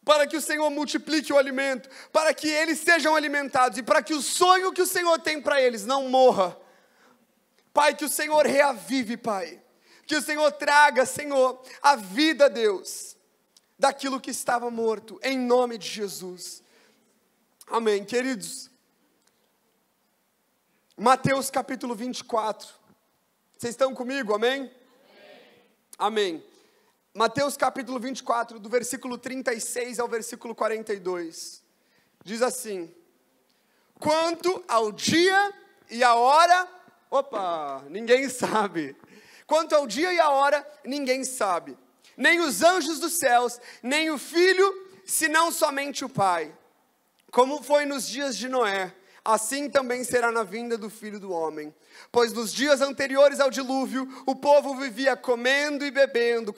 A: para que o Senhor multiplique o alimento, para que eles sejam alimentados e para que o sonho que o Senhor tem para eles não morra. Pai, que o Senhor reavive, Pai. Que o Senhor traga, Senhor, a vida, Deus, daquilo que estava morto, em nome de Jesus. Amém, queridos. Mateus capítulo 24. Vocês estão comigo, amém? Amém. Mateus capítulo 24, do versículo 36 ao versículo 42. Diz assim: quanto ao dia e a hora, ninguém sabe. Quanto ao dia e a hora, ninguém sabe. Nem os anjos dos céus, nem o Filho, senão somente o Pai. Como foi nos dias de Noé, assim também será na vinda do Filho do Homem. Pois nos dias anteriores ao dilúvio, o povo vivia comendo e bebendo,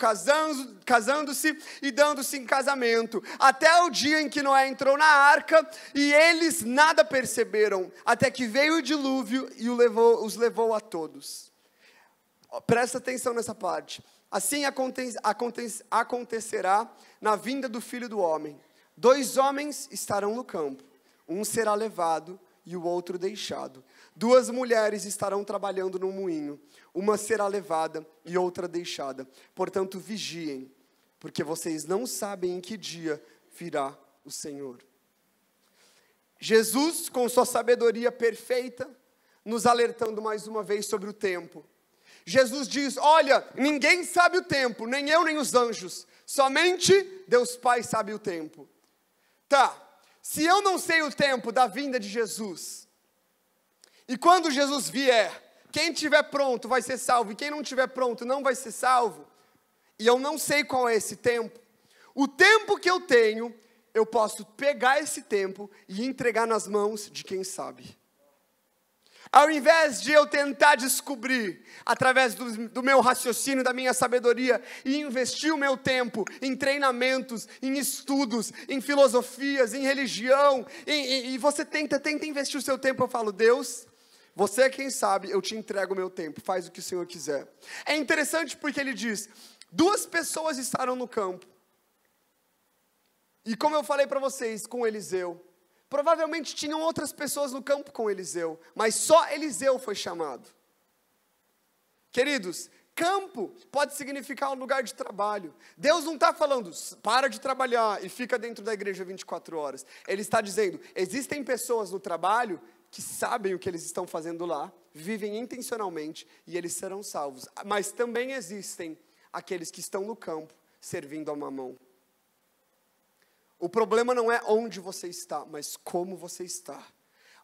A: casando-se e dando-se em casamento, até o dia em que Noé entrou na arca, e eles nada perceberam, até que veio o dilúvio e os levou a todos. Presta atenção nessa parte. Assim acontecerá na vinda do Filho do Homem. 2 homens estarão no campo, um será levado e o outro deixado. 2 mulheres estarão trabalhando no moinho, uma será levada e outra deixada. Portanto, vigiem, porque vocês não sabem em que dia virá o Senhor. Jesus, com sua sabedoria perfeita, nos alertando mais uma vez sobre o tempo. Jesus diz, olha, ninguém sabe o tempo, nem eu nem os anjos, somente Deus Pai sabe o tempo. Tá, se eu não sei o tempo da vinda de Jesus, e quando Jesus vier, quem estiver pronto vai ser salvo, e quem não estiver pronto não vai ser salvo, e eu não sei qual é esse tempo, o tempo que eu tenho, eu posso pegar esse tempo e entregar nas mãos de quem sabe. Ao invés de eu tentar descobrir, através do meu raciocínio, da minha sabedoria, e investir o meu tempo em treinamentos, em estudos, em filosofias, em religião, e você tenta investir o seu tempo, eu falo, Deus, você é quem sabe, eu te entrego o meu tempo, faz o que o Senhor quiser. É interessante porque ele diz, 2 pessoas estarão no campo, e como eu falei para vocês, com Eliseu, provavelmente tinham outras pessoas no campo com Eliseu, mas só Eliseu foi chamado. Queridos, campo pode significar um lugar de trabalho. Deus não está falando, para de trabalhar e fica dentro da igreja 24 horas. Ele está dizendo, existem pessoas no trabalho que sabem o que eles estão fazendo lá, vivem intencionalmente e eles serão salvos. Mas também existem aqueles que estão no campo servindo a Mamon. O problema não é onde você está, mas como você está.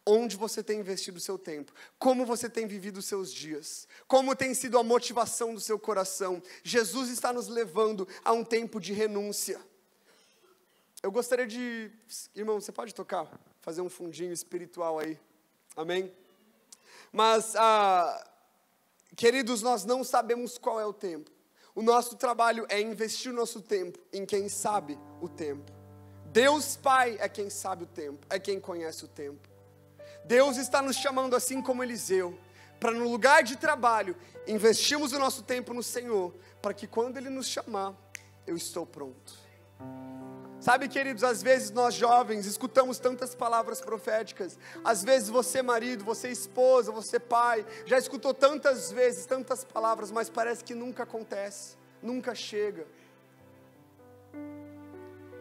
A: Onde você tem investido o seu tempo. Como você tem vivido os seus dias. Como tem sido a motivação do seu coração. Jesus está nos levando a um tempo de renúncia. Eu gostaria de... Irmão, você pode tocar? Fazer um fundinho espiritual aí. Amém? Mas, queridos, nós não sabemos qual é o tempo. O nosso trabalho é investir o nosso tempo em quem sabe o tempo. Deus Pai é quem sabe o tempo, é quem conhece o tempo. Deus está nos chamando assim como Eliseu, para no lugar de trabalho, investirmos o nosso tempo no Senhor, para que quando Ele nos chamar, eu estou pronto. Sabe, queridos, às vezes nós jovens escutamos tantas palavras proféticas. Às vezes você marido, você esposa, você pai, já escutou tantas vezes, tantas palavras, mas parece que nunca acontece, nunca chega.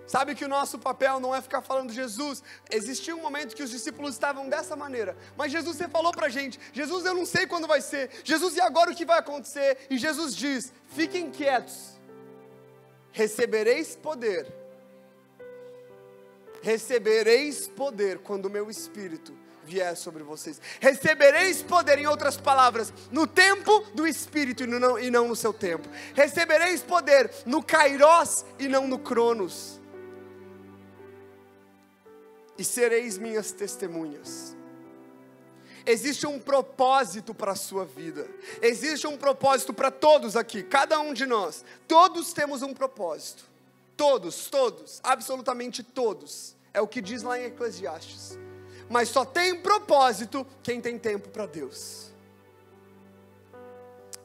A: Sabe que o nosso papel não é ficar falando, Jesus, existia um momento que os discípulos estavam dessa maneira, mas Jesus, você falou pra gente, Jesus, eu não sei quando vai ser, Jesus, e agora o que vai acontecer? E Jesus diz, fiquem quietos, recebereis poder quando o meu Espírito vier sobre vocês. Recebereis poder, em outras palavras, no tempo do Espírito e não no seu tempo. Recebereis poder no Kairos e não no Cronos. E sereis minhas testemunhas. Existe um propósito para a sua vida. Existe um propósito para todos aqui, cada um de nós. Todos temos um propósito. Todos, absolutamente todos. É o que diz lá em Eclesiastes. Mas só tem propósito quem tem tempo para Deus.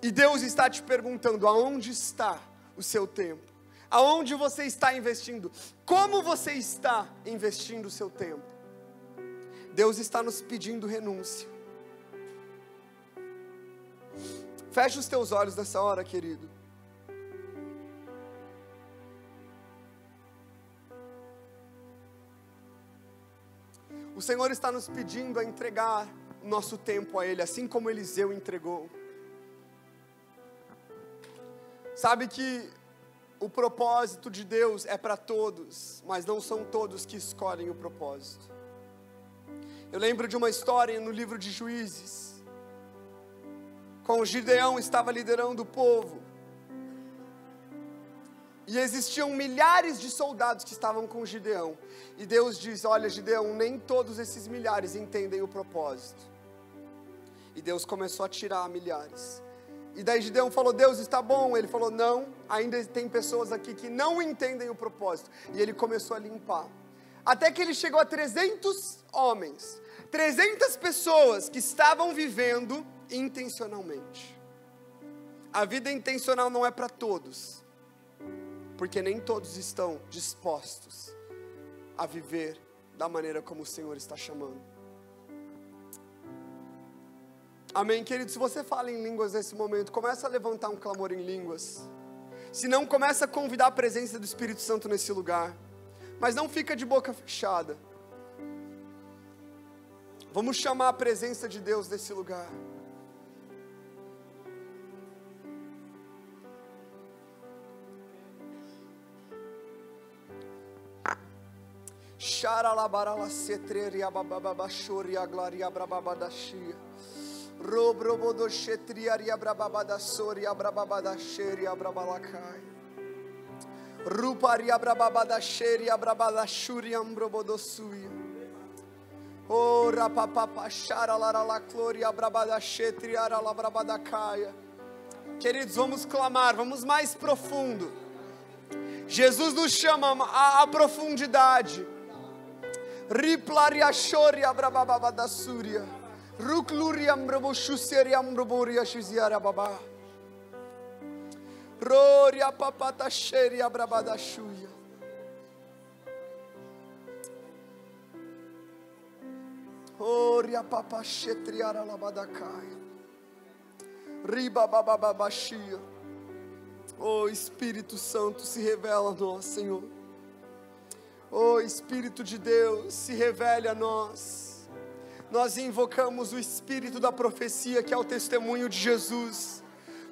A: E Deus está te perguntando, aonde está o seu tempo? Aonde você está investindo? Como você está investindo o seu tempo? Deus está nos pedindo renúncia. Feche os teus olhos nessa hora, querido. O Senhor está nos pedindo a entregar o nosso tempo a Ele, assim como Eliseu entregou. Sabe que o propósito de Deus é para todos, mas não são todos que escolhem o propósito. Eu lembro de uma história no livro de Juízes, com Gideão estava liderando o povo, e existiam milhares de soldados que estavam com Gideão, e Deus diz, olha Gideão, nem todos esses milhares entendem o propósito, e Deus começou a tirar milhares, e daí Gideão falou, Deus está bom, ele falou, não, ainda tem pessoas aqui que não entendem o propósito, e ele começou a limpar, até que ele chegou a 300 homens, 300 pessoas que estavam vivendo intencionalmente. A vida intencional não é para todos, porque nem todos estão dispostos a viver da maneira como o Senhor está chamando. Amém, querido? Se você fala em línguas nesse momento, começa a levantar um clamor em línguas. Se não, começa a convidar a presença do Espírito Santo nesse lugar. Mas não fica de boca fechada. Vamos chamar a presença de Deus nesse lugar. Xaralabarala setreria babababashori aglaria brababadashia. Robrobodo shetriaria brababadasori abrababadasheri abrabalacai. Ruparia brababadasheri abrabadashuri ambrobodosuia. Oh rapapapa xaralarala cloria brabadashetriara labrabadacaia. Queridos, vamos clamar, vamos mais profundo. Jesus nos chama à profundidade. Riplaria choria brababadassuria. Rucluriam brobochusseriam broboria chiziara babá. Roria papata cheria brabadashuia. Oria papa chetriara labadacaia. Riba babababashia. Oh Espírito Santo, se revela a nós, Senhor. Oh Espírito de Deus, se revele a nós. Nós invocamos o Espírito da profecia, que é o testemunho de Jesus.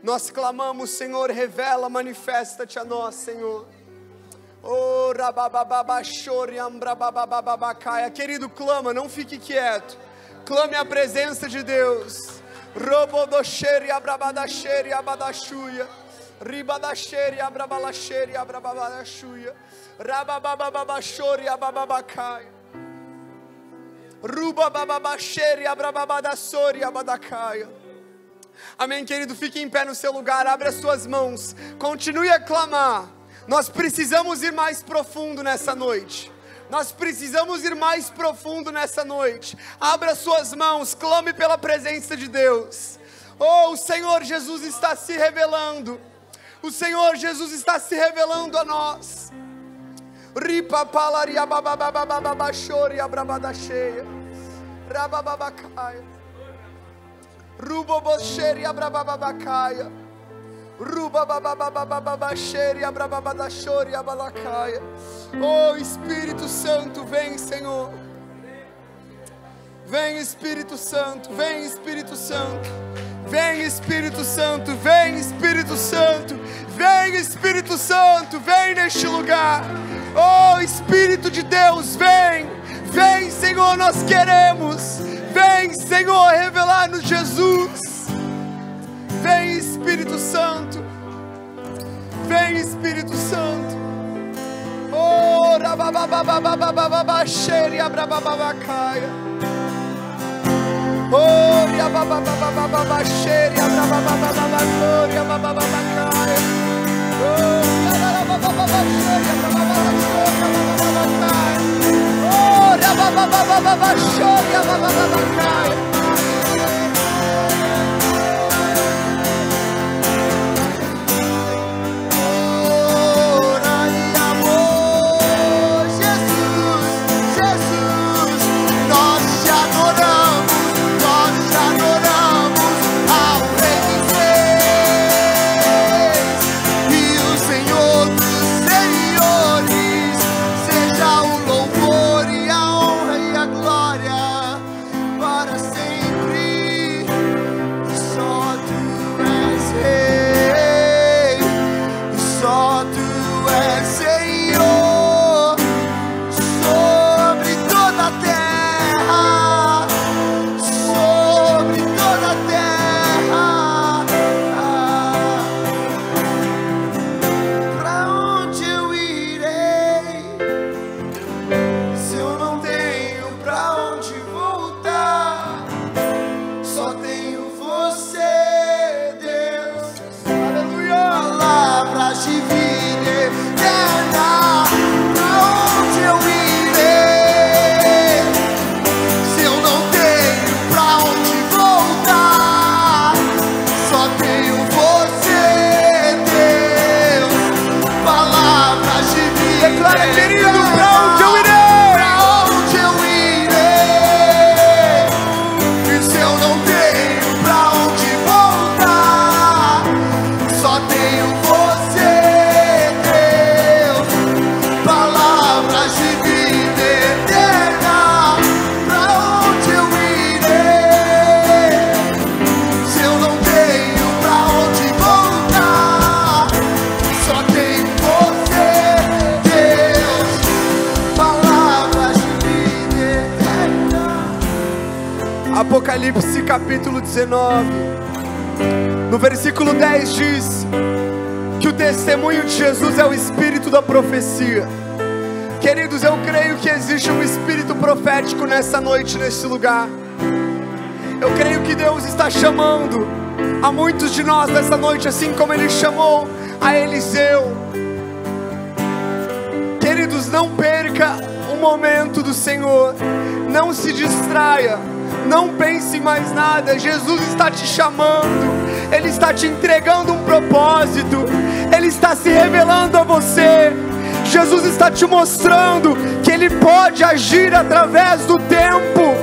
A: Nós clamamos, Senhor, revela, manifesta-te a nós, Senhor. Oh rababababashoriam brababababacaia. Querido, clama, não fique quieto. Clame a presença de Deus. Robodosheri abrabadasheri abadashuia. Ribadasheri abrabalasheri abrababadashuia. Rababababashori abababacaia. Rubabababasheri abrababadasori abadacaia. Amém, querido, fique em pé no seu lugar, abre as suas mãos, continue a clamar. Nós precisamos ir mais profundo nessa noite. Nós precisamos ir mais profundo nessa noite. Abra as suas mãos, clame pela presença de Deus. Oh, o Senhor Jesus está se revelando. O Senhor Jesus está se revelando a nós. Ripa palaria babababababa choria brabada cheia. Rabababacaia. Rubobocheria brabababacaia. Rubabababababacheria brababada choria balacaia. Oh Espírito Santo, vem, Senhor. Vem Espírito Santo, vem Espírito Santo. Vem Espírito Santo, vem Espírito Santo. Vem Espírito Santo, vem neste lugar. Oh Espírito de Deus, vem. Vem, Senhor, nós queremos. Vem, Senhor, revelar-nos Jesus. Vem Espírito Santo. Vem Espírito Santo. Oh rabababababababacheria brabababacaia. Oh rababababababacheria brabababababacoria babababacaia. Oh rabababababacheria brababababacoria. Oh, rabababababachoria babababacaia. Apocalipse capítulo 19, no versículo 10 diz que o testemunho de Jesus é o espírito da profecia. Queridos, eu creio que existe um espírito profético nessa noite, nesse lugar. Eu creio que Deus está chamando a muitos de nós nessa noite, assim como Ele chamou a Eliseu. Queridos, não perca o momento do Senhor, não se distraia. Não pense em mais nada. Jesus está te chamando. Ele está te entregando um propósito. Ele está se revelando a você. Jesus está te mostrando que Ele pode agir através do tempo,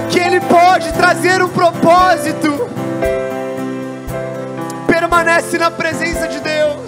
A: que Ele pode trazer um propósito. Permanece na presença de Deus.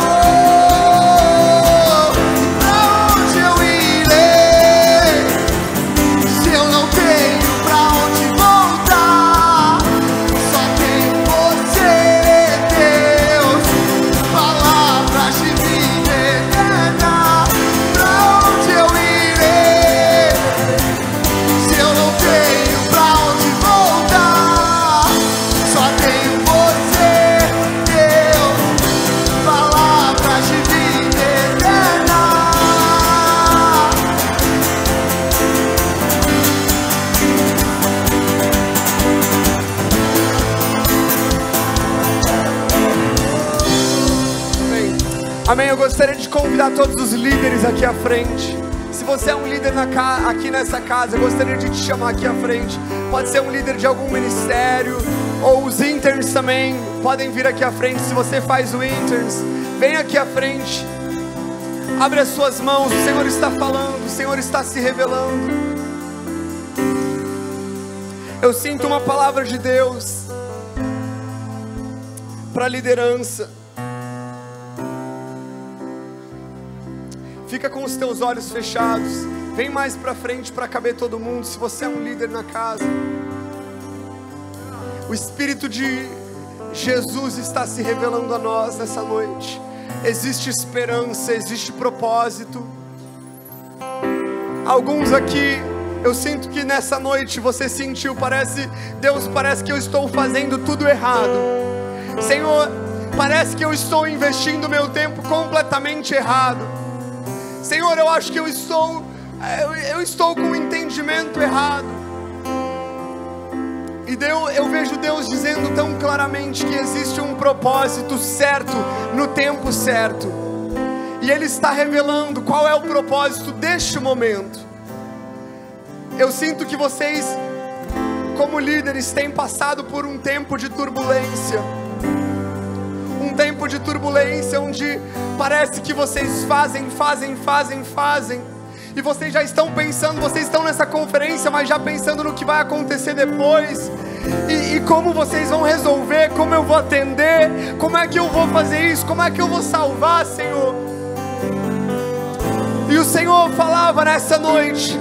C: Oh
A: Amém. Eu gostaria de convidar todos os líderes aqui à frente. Se você é um líder aqui nessa casa, eu gostaria de te chamar aqui à frente. Pode ser um líder de algum ministério, ou os interns também podem vir aqui à frente. Se você faz o interns, vem aqui à frente. Abre as suas mãos, o Senhor está falando, o Senhor está se revelando. Eu sinto uma palavra de Deus para a liderança. Fica com os teus olhos fechados. Vem mais para frente para caber todo mundo. Se você é um líder na casa, o Espírito de Jesus está se revelando a nós nessa noite. Existe esperança, existe propósito. Alguns aqui, eu sinto que nessa noite você sentiu, Deus, parece que eu estou fazendo tudo errado. Senhor, parece que eu estou investindo meu tempo completamente errado. Senhor, eu acho que eu estou com o entendimento errado. E eu vejo Deus dizendo tão claramente que existe um propósito certo, no tempo certo. E Ele está revelando qual é o propósito deste momento. Eu sinto que vocês, como líderes, têm passado por um tempo de turbulência. Um tempo de turbulência onde parece que vocês fazem. E vocês já estão pensando, vocês estão nessa conferência, mas já pensando no que vai acontecer depois. E como vocês vão resolver, como eu vou atender, como é que eu vou fazer isso, como é que eu vou salvar, Senhor. E o Senhor falava nessa noite: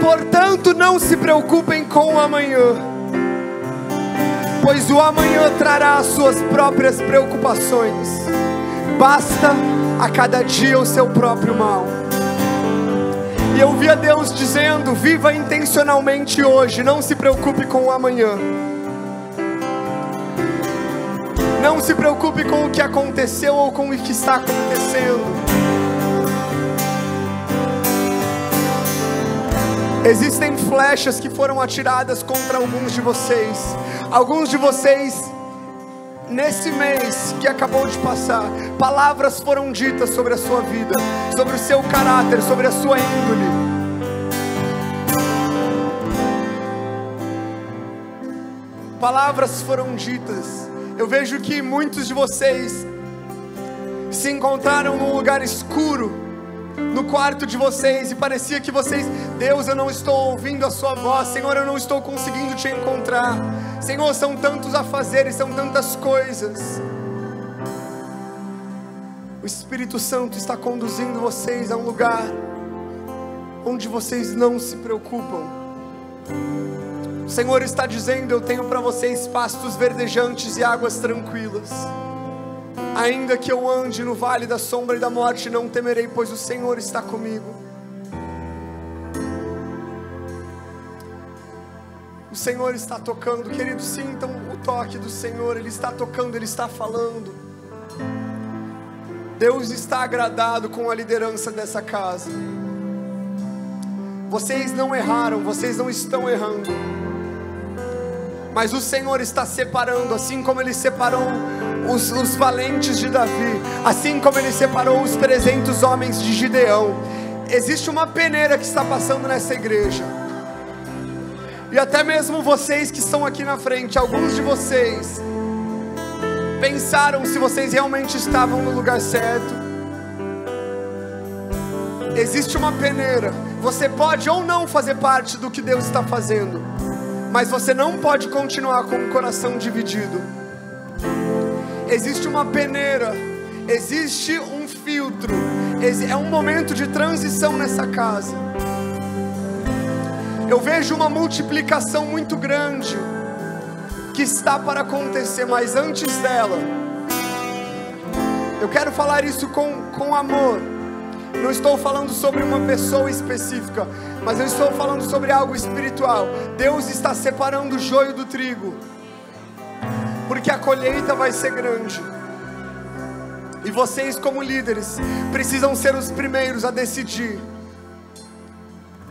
A: portanto não se preocupem com o amanhã, pois o amanhã trará as suas próprias preocupações. Basta a cada dia o seu próprio mal. E eu via Deus dizendo: viva intencionalmente hoje, não se preocupe com o amanhã. Não se preocupe com o que aconteceu ou com o que está acontecendo. Existem flechas que foram atiradas contra alguns de vocês. Alguns de vocês, nesse mês que acabou de passar, palavras foram ditas sobre a sua vida, sobre o seu caráter, sobre a sua índole. Palavras foram ditas. Eu vejo que muitos de vocês se encontraram num lugar escuro, no quarto de vocês, e parecia que vocês: Deus, eu não estou ouvindo a sua voz. Senhor, eu não estou conseguindo te encontrar. Senhor, são tantos afazeres, são tantas coisas. O Espírito Santo está conduzindo vocês a um lugar onde vocês não se preocupam. O Senhor está dizendo: eu tenho para vocês pastos verdejantes e águas tranquilas. Ainda que eu ande no vale da sombra e da morte, não temerei, pois o Senhor está comigo. O Senhor está tocando, queridos, sintam o toque do Senhor. Ele está tocando, Ele está falando. Deus está agradado com a liderança dessa casa. Vocês não erraram, vocês não estão errando, mas o Senhor está separando, assim como Ele separou os valentes de Davi, assim como Ele separou os 300 homens de Gideão. Existe uma peneira que está passando nessa igreja. E até mesmo vocês que estão aqui na frente, alguns de vocês pensaram se vocês realmente estavam no lugar certo. Existe uma peneira. Você pode ou não fazer parte do que Deus está fazendo, mas você não pode continuar com o coração dividido. Existe uma peneira, existe um filtro, é um momento de transição nessa casa. Eu vejo uma multiplicação muito grande que está para acontecer, mas antes dela, eu quero falar isso com amor. Não estou falando sobre uma pessoa específica, mas eu estou falando sobre algo espiritual. Deus está separando o joio do trigo, porque a colheita vai ser grande. E vocês, como líderes, precisam ser os primeiros a decidir: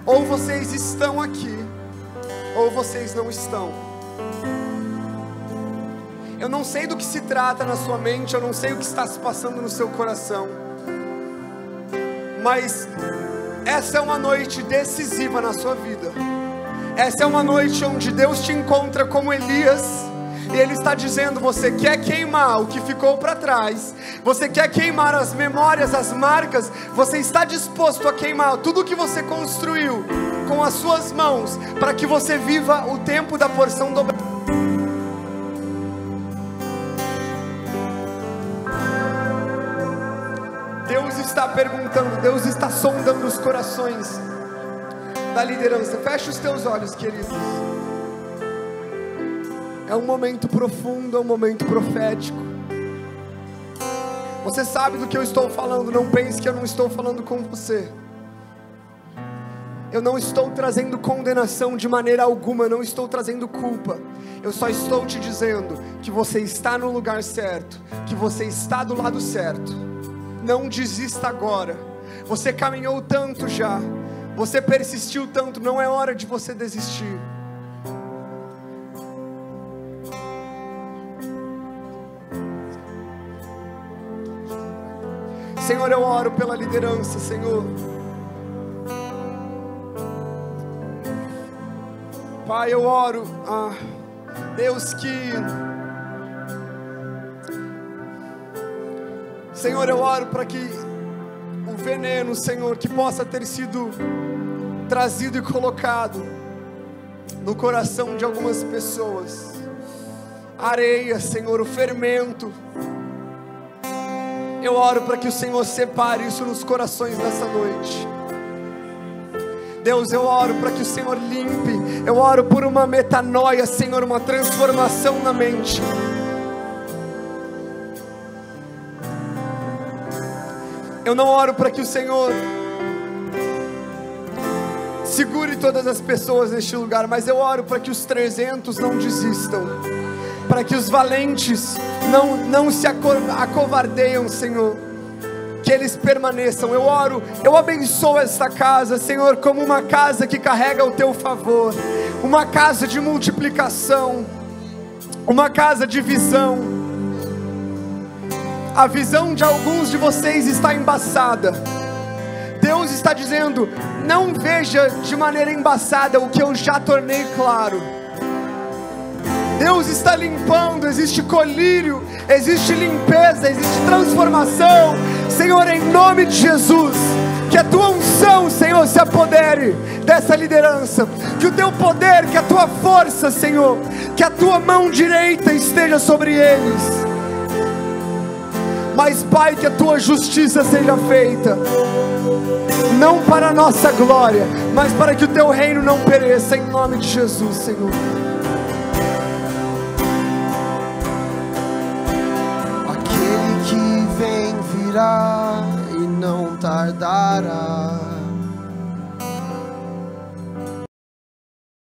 A: ou vocês estão aqui, ou vocês não estão. Eu não sei do que se trata na sua mente, eu não sei o que está se passando no seu coração, Mas essa é uma noite decisiva na sua vida. Essa é uma noite onde Deus te encontra como Elias. E Ele está dizendo: você quer queimar o que ficou para trás, você quer queimar as memórias, as marcas, você está disposto a queimar tudo que você construiu com as suas mãos, para que você viva o tempo da porção dobrada. Deus está perguntando, Deus está sondando os corações da liderança. Fecha os teus olhos, queridos. É um momento profundo, é um momento profético. Você sabe do que eu estou falando, não pense que eu não estou falando com você. Eu não estou trazendo condenação de maneira alguma, não estou trazendo culpa. Eu só estou te dizendo que você está no lugar certo, que você está do lado certo. Não desista agora. Você caminhou tanto já, você persistiu tanto, não é hora de você desistir. Senhor, eu oro pela liderança, Senhor. Pai, eu oro, Deus, que... Senhor, eu oro para que o veneno, Senhor, que possa ter sido trazido e colocado no coração de algumas pessoas, areia, Senhor, o fermento, eu oro para que o Senhor separe isso nos corações nessa noite. Deus, eu oro para que o Senhor limpe. Eu oro por uma metanoia, Senhor, uma transformação na mente. Eu não oro para que o Senhor segure todas as pessoas neste lugar, mas eu oro para que os 300 não desistam, para que os valentes não se acovardeiam, Senhor, que eles permaneçam. Eu oro, eu abençoo esta casa, Senhor, como uma casa que carrega o Teu favor, uma casa de multiplicação, uma casa de visão. A visão de alguns de vocês está embaçada. Deus está dizendo: não veja de maneira embaçada o que eu já tornei claro. Deus está limpando, existe colírio, existe limpeza, existe transformação. Senhor, em nome de Jesus, que a Tua unção, Senhor, se apodere dessa liderança, que o Teu poder, que a Tua força, Senhor, que a Tua mão direita esteja sobre eles. Mas, Pai, que a Tua justiça seja feita, não para a nossa glória, mas para que o Teu reino não pereça, em nome de Jesus, Senhor.
B: Aquele que vem virá e não tardará.